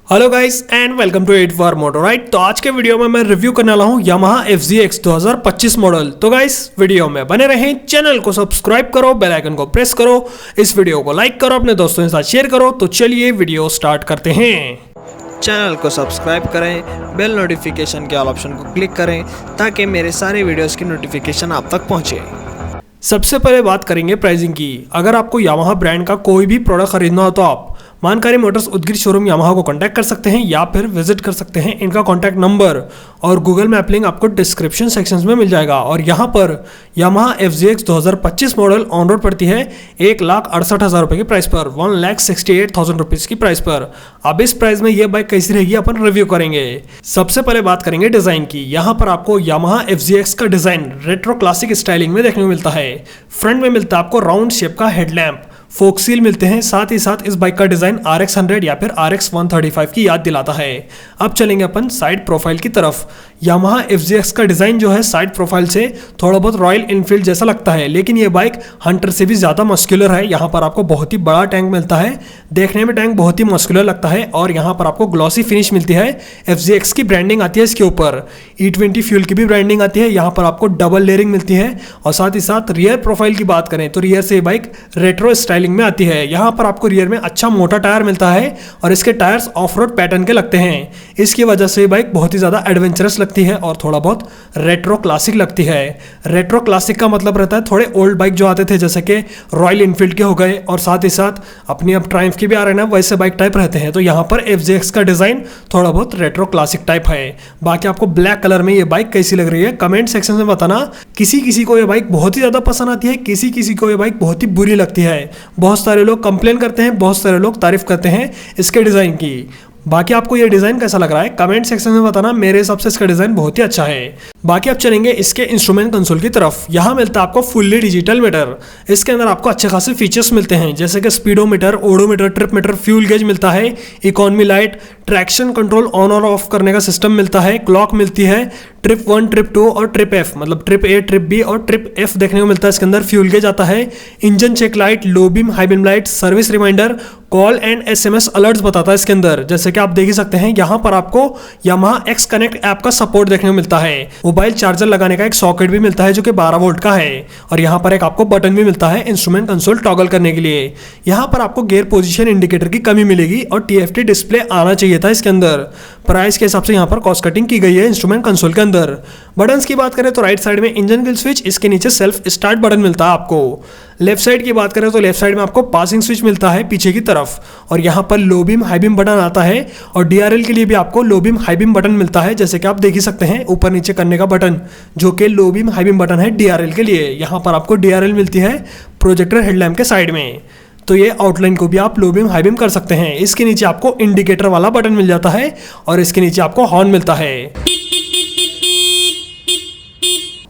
Hello guys and welcome to 8 moto right. तो आज के वीडियो में मैं रिव्यू करने वाला हूँ यामाहा FZX 2025 मॉडल। तो गाइस वीडियो में बने रहें, चैनल को सब्सक्राइब करो, बेल आइकन को प्रेस करो, इस वीडियो को लाइक करो, अपने दोस्तों के साथ शेयर करो। तो चलिए वीडियो स्टार्ट करते हैं। चैनल को सब्सक्राइब करें, बेल नोटिफिकेशन के ऑल ऑप्शन को क्लिक करें ताकि मेरे सारे वीडियोस की नोटिफिकेशन आप तक पहुंचे। सबसे पहले बात करेंगे प्राइसिंग की। अगर आपको यामाहा ब्रांड का कोई भी प्रोडक्ट खरीदना हो तो आप मानकारी मोटर्स उदगीर शोरूम यामाहा को कांटेक्ट कर सकते हैं या फिर विजिट कर सकते हैं। इनका कांटेक्ट नंबर और गूगल मैप लिंक आपको डिस्क्रिप्शन सेक्शंस में मिल जाएगा। और यहाँ पर Yamaha FZX 2025 model on road पड़ती है 1,68,000 रुपये की प्राइस पर, 1,68,000 रुपीज़ की प्राइस पर। अब इस प्राइस में ये बाइक कैसी रहेगी अपन रिव्यू करेंगे। सबसे पहले बात करेंगे डिज़ाइन की। यहाँ पर आपको यामाहा FZX का डिज़ाइन रेट्रो क्लासिक स्टाइलिंग में देखने को मिलता है। फ्रंट में मिलता है आपको राउंड शेप का हेडलैम्प, फोक सील मिलते हैं। साथ ही साथ इस बाइक का डिजाइन RX 100 या फिर RX 135 की याद दिलाता है। अब चलेंगे अपन साइड प्रोफाइल की तरफ। यामाहा FZX का डिजाइन जो है साइड प्रोफाइल से थोड़ा बहुत रॉयल इनफील्ड जैसा लगता है, लेकिन ये बाइक हंटर से भी ज़्यादा मस्कुलर है। यहाँ पर आपको बहुत ही बड़ा टैंक मिलता है, देखने में टैंक बहुत ही मस्कुलर लगता है। और यहाँ पर आपको ग्लॉसी फिनिश मिलती है। FZX की ब्रांडिंग आती है इसके ऊपर, E20 फ्यूल की भी ब्रांडिंग आती है। यहाँ पर आपको डबल लेयरिंग मिलती है। और साथ ही साथ रियर प्रोफाइल की बात करें तो रियर से ये बाइक रेट्रो स्टाइलिंग में आती है। यहाँ पर आपको रियर में अच्छा मोटा टायर मिलता है और इसके टायर्स ऑफ रोड पैटर्न के लगते हैं। इसकी वजह से ये बाइक बहुत ही ज़्यादा एडवेंचरस लगती है और थोड़ा बहुत रेट्रो क्लासिक लगती है। रेट्रो क्लासिक का मतलब रहता है थोड़े ओल्ड बाइक जो आते थे जैसे कि रॉयल इनफील्ड के हो गए, और साथ ही साथ अपनी अब ट्रायम्फ की भी आ रहे हैं ना, वैसे बाइक टाइप रहते हैं। तो यहाँ पर FZX का डिज़ाइन थोड़ा बहुत रेट्रो क्लासिक टाइप है। बाकी आपको ब्लैक कलर में ये बाइक कैसी लग रही है कमेंट सेक्शन में बताना। किसी किसी को ये बाइक बहुत ही ज़्यादा पसंद आती है, किसी किसी को ये बाइक बहुत ही बुरी लगती है। बहुत सारे लोग कंप्लेन करते हैं, बहुत सारे लोग तारीफ करते हैं इसके डिज़ाइन की। बाकी आपको ये डिज़ाइन कैसा लग रहा है कमेंट सेक्शन में बताना। मेरे हिसाब से इसका डिज़ाइन बहुत ही अच्छा है। बाकी आप चलेंगे इसके इंस्ट्रूमेंट कंसोल की तरफ। यहाँ मिलता है आपको फुल्ली डिजिटल मीटर। इसके अंदर आपको अच्छे खासे फीचर्स मिलते हैं जैसे कि speedometer, odometer, trip meter, fuel gauge मिलता है, economy light, traction control on और ऑफ करने का सिस्टम मिलता है, क्लॉक मिलती है, ट्रिप 1, ट्रिप 2 और ट्रिप F मतलब ट्रिप A, ट्रिप B और ट्रिप F देखने को मिलता है। इसके अंदर फ्यूल गेज आता है, engine check light, low beam, high beam light, service reminder, call and SMS alerts बताता है इसके अंदर। जैसे कि आप देख ही सकते हैं यहाँ पर आपको यामाहा X कनेक्ट ऐप का सपोर्ट देखने को मिलता है। मोबाइल चार्जर लगाने का एक सॉकेट भी मिलता है जो कि 12 वोल्ट का है। और यहाँ पर एक आपको बटन भी मिलता है इंस्ट्रूमेंट कंसोल टॉगल करने के लिए। यहाँ पर आपको गियर पोजीशन इंडिकेटर की कमी मिलेगी और TFT डिस्प्ले आना चाहिए था इसके अंदर। प्राइस के हिसाब से यहाँ पर कॉस्ट कटिंग की गई है इंस्ट्रूमेंट कंसोल के अंदर। बटन्स की बात करें तो राइट साइड में इंजन किल स्विच, इसके नीचे सेल्फ स्टार्ट बटन मिलता है आपको। लेफ्ट साइड की बात करें तो लेफ्ट साइड में आपको पासिंग स्विच मिलता है पीछे की तरफ। और यहाँ पर लो बीम हाई बीम बटन आता है और DRL के लिए भी आपको लो बीम हाई बीम बटन मिलता है। जैसे कि आप देख ही सकते हैं ऊपर नीचे करने का बटन जो कि लो बीम हाई बीम बटन है DRL के लिए। यहाँ पर आपको DRL मिलती है प्रोजेक्टर हेडलैम्प के साइड में। तो ये आउटलाइन को भी आप लो बीम हाई बीम कर सकते हैं। इसके नीचे आपको इंडिकेटर वाला बटन मिल जाता है और इसके नीचे आपको हॉर्न मिलता है।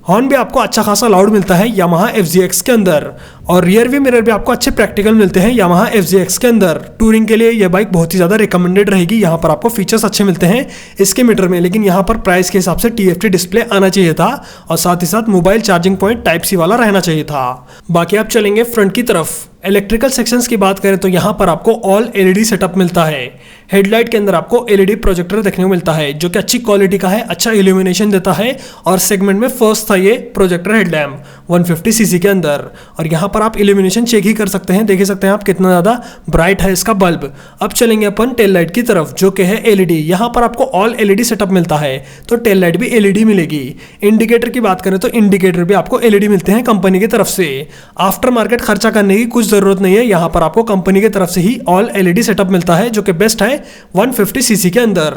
हॉर्न भी आपको अच्छा खासा लाउड मिलता है यामाहा FZX के अंदर। और रियर व्यू मिरर भी आपको अच्छे प्रैक्टिकल मिलते हैं यामाहा FZX के अंदर। टूरिंग के लिए यह बाइक बहुत ही ज़्यादा रिकमेंडेड रहेगी। यहाँ पर आपको फीचर्स अच्छे मिलते हैं इसके मीटर में, लेकिन यहाँ पर प्राइस के हिसाब से TFT डिस्प्ले आना चाहिए था और साथ ही साथ मोबाइल चार्जिंग पॉइंट Type-C वाला रहना चाहिए था। बाकी आप चलेंगे फ्रंट की तरफ। इलेक्ट्रिकल सेक्शंस की बात करें तो यहाँ पर आपको ऑल LED सेटअप मिलता है। हेडलाइट के अंदर आपको LED प्रोजेक्टर देखने को मिलता है जो कि अच्छी क्वालिटी का है, अच्छा इल्यूमिनेशन देता है। और सेगमेंट में फर्स्ट था ये प्रोजेक्टर हेडलैम्प 150cc के अंदर। और यहाँ पर आप इल्यूमिनेशन चेक ही कर सकते हैं, देख ही सकते हैं आप कितना ज़्यादा ब्राइट है इसका बल्ब। अब चलेंगे अपन टेल लाइट की तरफ जो कि है LED। यहाँ पर आपको ऑल LED सेटअप मिलता है तो टेल लाइट भी LED मिलेगी। इंडिकेटर की बात करें तो इंडिकेटर भी आपको LED मिलते हैं कंपनी की तरफ से। आफ्टर मार्केट खर्चा करने की कुछ जरूरत नहीं है, यहाँ पर आपको कंपनी की तरफ से ही ऑल LED सेटअप मिलता है जो कि बेस्ट है 150cc के अंदर।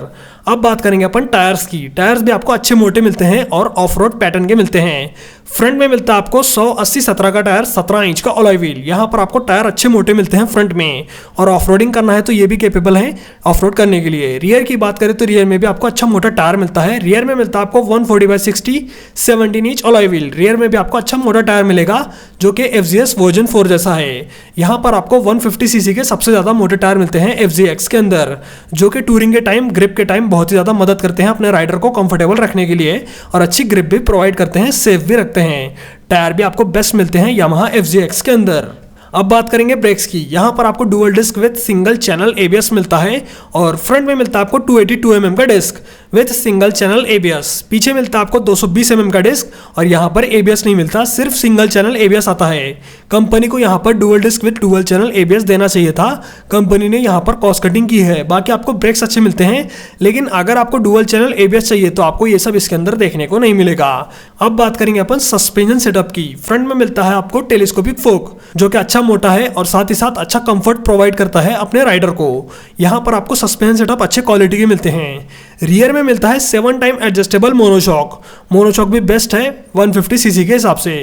अब बात करेंगे अपन टायर्स की। टायर्स भी आपको अच्छे मोटे मिलते हैं और ऑफ रोड पैटर्न के मिलते हैं। फ्रंट में मिलता है आपको 100/80/17 का टायर, 17 इंच का अलॉय व्हील। यहाँ पर आपको टायर अच्छे मोटे मिलते हैं फ्रंट में, और ऑफ रोडिंग करना है तो ये भी कैपेबल है ऑफ रोड करने के लिए। रियर की बात करें तो रियर में भी आपको अच्छा मोटा टायर मिलता है। रियर में मिलता है आपको 140/60 17 इंच अलॉय व्हील। रियर में भी आपको अच्छा मोटा टायर मिलेगा जो कि FZX वर्जन 4 जैसा है। यहाँ पर आपको 150cc के सबसे ज़्यादा मोटे टायर मिलते हैं FZX के अंदर, जो कि टूरिंग के टाइम, ग्रिप के टाइम बहुत ही ज़्यादा मदद करते हैं अपने राइडर को कंफर्टेबल रखने के लिए, और अच्छी ग्रिप भी प्रोवाइड करते हैं, सेफ भी रखते हैं। टायर भी आपको बेस्ट मिलते हैं यामाहा FZX के अंदर। अब बात करेंगे ब्रेक्स की। यहाँ पर आपको dual disc with single channel ABS मिलता है और फ्रंट में मिलता है आपको 282 mm का disc with single channel ABS. पीछे मिलता है आपको 220 mm का डिस्क और यहाँ पर एबीएस नहीं मिलता, सिर्फ सिंगल चैनल एबीएस आता है। कंपनी को यहाँ पर dual disc with dual channel ABS देना चाहिए था, कंपनी ने यहाँ पर कॉस्ट कटिंग की है। बाकी आपको ब्रेक्स अच्छे मिलते हैं, लेकिन अगर आपको डुअल चैनल एबीएस चाहिए तो आपको ये सब इसके अंदर देखने को नहीं मिलेगा। अब बात करेंगे अपन सस्पेंशन सेटअप की। फ्रंट में मिलता है आपको टेलीस्कोपिक फोक जो कि अच्छा मोटा है और साथ ही साथ अच्छा कंफर्ट प्रोवाइड करता है अपने राइडर को। यहाँ पर आपको सस्पेंशन सेटअप अच्छे क्वालिटी के मिलते हैं। रियर में मिलता है 7 टाइम एडजस्टेबल मोनोशॉक। मोनोशॉक भी बेस्ट है 150 सीसी के हिसाब से।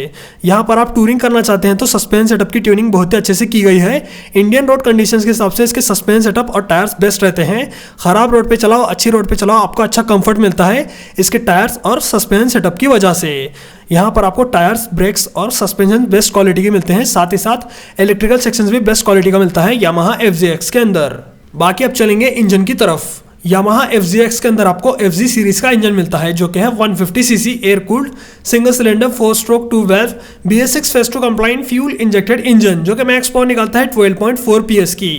यहाँ पर आप टूरिंग करना चाहते हैं तो सस्पेंशन सेटअप की ट्यूनिंग बहुत ही अच्छे से की गई है। इंडियन रोड कंडीशंस के हिसाब से इसके सस्पेंशन सेटअप और टायर्स बेस्ट रहते हैं। खराब रोड पे चलाओ, अच्छी रोड पे चलाओ, आपको अच्छा कंफर्ट मिलता है इसके टायर्स और सस्पेंशन सेटअप की वजह से। यहाँ पर आपको टायर्स, ब्रेक्स और सस्पेंशन बेस्ट क्वालिटी के मिलते हैं, साथ ही साथ इलेक्ट्रिकल सेक्शंस भी बेस्ट क्वालिटी का मिलता है यामाहा FZX के अंदर। बाकी अब चलेंगे इंजन की तरफ। यामाहा FZX के अंदर आपको FZ सीरीज का इंजन मिलता है जो कि है 150 CC air cooled single cylinder 4 stroke 2 valve BS6 phase two compliant fuel injected engine जो कि मैक्स पावर निकालता है 12.4 PS की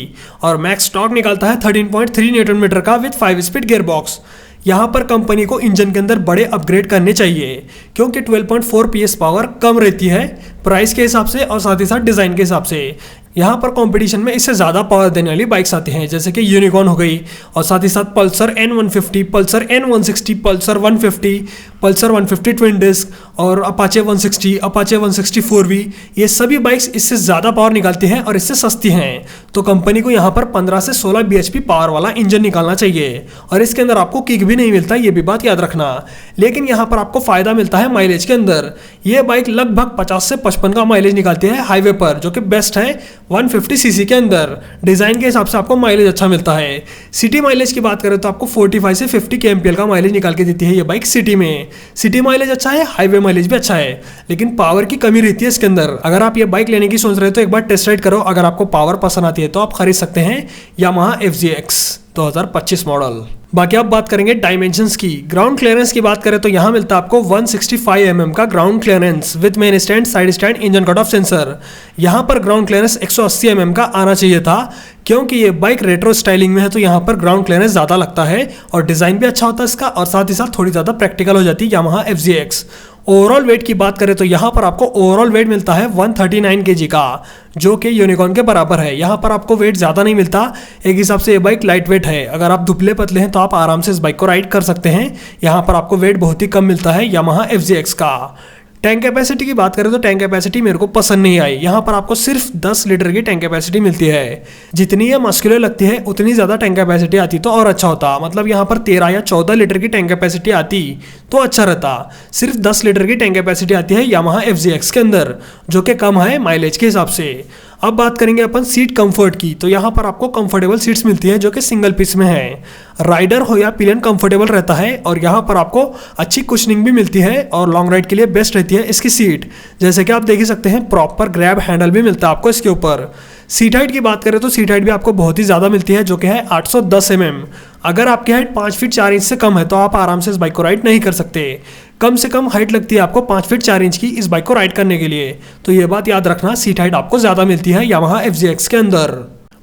और मैक्स टॉर्क निकालता है 13.3 न्यूटन मीटर का विद 5 स्पीड गियर बॉक्स। यहाँ पर कंपनी को इंजन के अंदर बड़े अपग्रेड करने चाहिए क्योंकि 12.4 PS पावर कम रहती है प्राइस के हिसाब से और साथ ही साथ डिज़ाइन के हिसाब से। यहाँ पर कंपटीशन में इससे ज़्यादा पावर देने वाली बाइक्स आती हैं जैसे कि यूनिकॉर्न हो गई और साथ ही साथ Pulsar N150, Pulsar N160, Pulsar 150, Pulsar 150 twin disc और अपाचे 160, अपाचे 160 4V। ये सभी बाइक्स इससे ज़्यादा पावर निकालती हैं और इससे सस्ती हैं, तो कंपनी को यहाँ पर 15 से 16 bhp पावर वाला इंजन निकालना चाहिए और इसके अंदर आपको किक भी नहीं मिलता, ये भी बात याद रखना। लेकिन यहाँ पर आपको फ़ायदा मिलता है माइलेज के अंदर। ये बाइक लगभग 50 से 55 का माइलेज निकालती है हाईवे पर जो कि बेस्ट है 150 सीसी के अंदर। डिज़ाइन के हिसाब से आपको माइलेज अच्छा मिलता है। सिटी माइलेज की बात करें तो आपको 45 से 50 kmpl का माइलेज निकाल के देती है ये बाइक सिटी में। सिटी माइलेज अच्छा है, हाईवे माइलेज भी अच्छा है, लेकिन पावर की कमी रहती है इसके अंदर। अगर आप ये बाइक लेने की सोच रहे हो तो एक बार टेस्ट राइड करो, अगर आपको पावर पसंद आती है तो आप खरीद सकते हैं यामाहा FZX 2025 मॉडल। बाकी अब बात करेंगे डायमेंशंस की। ग्राउंड क्लियरेंस की बात करें तो यहाँ मिलता है आपको 165 mm का ground clearance with main stand, side stand, engine cut off sensor. यहाँ पर ग्राउंड क्लियरेंस 180 mm का आना चाहिए था क्योंकि ये बाइक रेट्रो स्टाइलिंग में है तो यहाँ पर ग्राउंड क्लियरेंस ज़्यादा लगता है और डिज़ाइन भी अच्छा होता है इसका और साथ ही साथ थोड़ी ज़्यादा प्रैक्टिकल हो जाती है यामाहा FZX। ओवरऑल वेट की बात करें तो यहाँ पर आपको ओवरऑल वेट मिलता है 139 kg का जो कि यूनिकॉर्न के बराबर है। यहाँ पर आपको वेट ज़्यादा नहीं मिलता, एक हिसाब से ये बाइक लाइट वेट है। अगर आप दुबले पतले हैं तो आप आराम से इस बाइक को राइड कर सकते हैं। यहाँ पर आपको वेट बहुत ही कम मिलता है यामाहा FZX का। टैंक कैपेसिटी की बात करें तो टैंक कैपेसिटी मेरे को पसंद नहीं आई। यहाँ पर आपको सिर्फ 10 लीटर की टैंक कैपेसिटी मिलती है। जितनी ये मस्कुलर लगती है उतनी ज़्यादा टैंक कैपेसिटी आती तो और अच्छा होता। मतलब यहाँ पर 13 या 14 लीटर की टैंक कैपेसिटी आती तो अच्छा रहता। सिर्फ 10 लीटर की टैंक कैपेसिटी आती है यामाहा FZX के अंदर जो कि कम है माइलेज के हिसाब से। अब बात करेंगे अपन सीट कंफर्ट की, तो यहाँ पर आपको कंफर्टेबल सीट्स मिलती हैं जो कि सिंगल पीस में है। राइडर हो या पिलियन कंफर्टेबल रहता है और यहाँ पर आपको अच्छी कुशनिंग भी मिलती है और लॉन्ग राइड के लिए बेस्ट रहती है इसकी सीट। जैसे कि आप देख ही सकते हैं प्रॉपर ग्रैब हैंडल भी मिलता है आपको इसके ऊपर। सीट हाइट की बात करें तो सीट हाइट भी आपको बहुत ही ज़्यादा मिलती है जो कि है 810 mm। अगर आपकी हाइट 5 फीट 4 इंच से कम है तो आप आराम से इस बाइक को राइड नहीं कर सकते। कम से कम हाइट लगती है आपको 5 फीट 4 इंच की इस बाइक को राइड करने के लिए, तो ये बात याद रखना, सीट हाइट आपको ज़्यादा मिलती है यामाहा FZX के अंदर।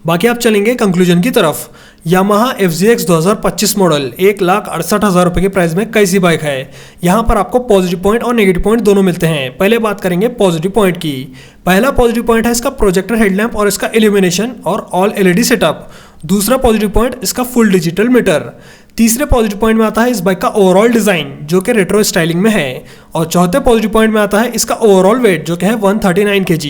बाकी आप चलेंगे कंक्लूजन की तरफ। यामाहा FZX 2025 मॉडल 1,68,000 रुपये के प्राइस में कैसी बाइक है। यहाँ पर आपको पॉजिटिव पॉइंट और नेगेटिव पॉइंट दोनों मिलते हैं। पहले बात करेंगे पॉजिटिव पॉइंट की। पहला पॉजिटिव पॉइंट है इसका प्रोजेक्टर हेडलैम्प और इसका इल्यूमिनेशन और ऑल LED सेटअप। दूसरा पॉजिटिव पॉइंट इसका फुल डिजिटल मीटर। तीसरे पॉजिटिव पॉइंट में आता है इस बाइक का ओवरऑल डिज़ाइन जो कि रेट्रो स्टाइलिंग में है और चौथे पॉजिटिव पॉइंट में आता है इसका ओवरऑल वेट जो कि है 139 kg।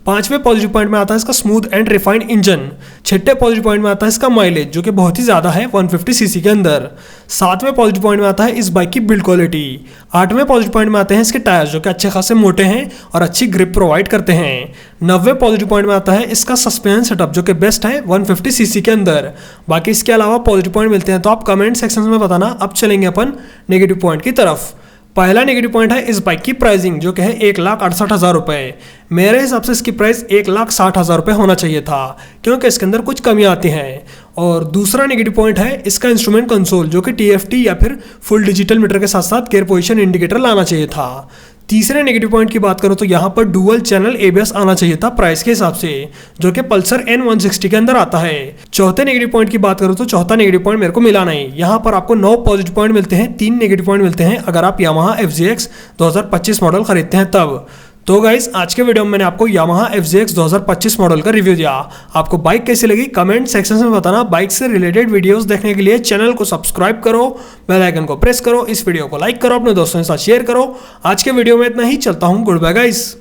पांचवें पॉजिटिव पॉइंट में आता है इसका स्मूथ एंड रिफाइंड इंजन। छठे पॉजिटिव पॉइंट में आता है इसका माइलेज जो कि बहुत ही ज़्यादा है 150 सीसी के अंदर। सातवें पॉजिटिव पॉइंट में आता है इस बाइक की बिल्ड क्वालिटी। आठवें पॉजिटिव पॉइंट में आते हैं इसके टायर्स जो कि अच्छे खासे मोटे हैं और अच्छी ग्रिप प्रोवाइड करते हैं। 90वें पॉजिटिव पॉइंट में आता है इसका सस्पेंशन सेटअप जो कि बेस्ट है 150 सीसी के अंदर। बाकी इसके अलावा पॉजिटिव पॉइंट मिलते हैं तो आप कमेंट सेक्शन में बताना। अब चलेंगे अपन नेगेटिव पॉइंट की तरफ। पहला नेगेटिव पॉइंट है इस बाइक की प्राइसिंग जो कि है 1,68,000 रुपये। मेरे हिसाब से इसकी प्राइस 1,60,000 रुपये होना चाहिए था क्योंकि इसके अंदर कुछ कमियां आती हैं। और दूसरा नेगेटिव पॉइंट है इसका इंस्ट्रूमेंट कंसोल जो कि TFT या फिर फुल डिजिटल मीटर के साथ साथ गियर पोजीशन इंडिकेटर लाना चाहिए था। तीसरे नेगेटिव पॉइंट की बात करूं तो यहाँ पर डुअल चैनल ABS आना चाहिए था प्राइस के हिसाब से, जो कि पल्सर N160 के अंदर आता है। चौथे नेगेटिव पॉइंट की बात करूं तो चौथा नेगेटिव पॉइंट मेरे को मिला नहीं। यहाँ पर आपको 9 पॉजिटिव पॉइंट मिलते हैं, 3 नेगेटिव पॉइंट मिलते हैं अगर आप यामाहा FZX 2025 मॉडल खरीदते हैं तब। तो गाइस आज के वीडियो में मैंने आपको यामाहा FZX 2025 मॉडल का रिव्यू दिया। आपको बाइक कैसी लगी कमेंट सेक्शन में बताना। बाइक से रिलेटेड वीडियोस देखने के लिए चैनल को सब्सक्राइब करो, बेल आइकन को प्रेस करो, इस वीडियो को लाइक करो, अपने दोस्तों के साथ शेयर करो। आज के वीडियो में इतना ही, चलता हूँ, गुड बाय गाइस।